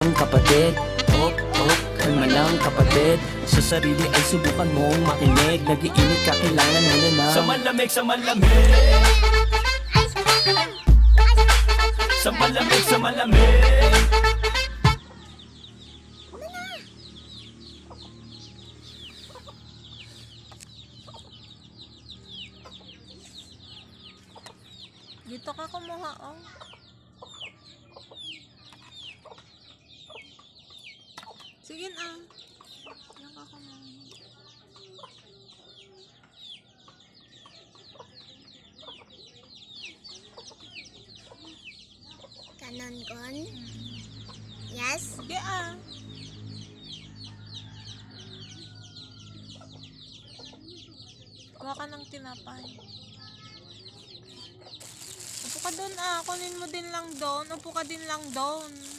lang kapatid. Kalma lang kapatid. Sa sarili ay subukan mong makinig. Nag-iinit ka, kailangan mo na ng Sa malamig, sa malamig. Sa malamig, sa malamig. Dito ka kumuha, oh. Sige na. Diyan ka kumuha. Kanon kon? Yes? Sige ah. Kuha ka ng tinapay. Upo ka doon ah. Kunin mo din lang doon. Upo ka din lang doon.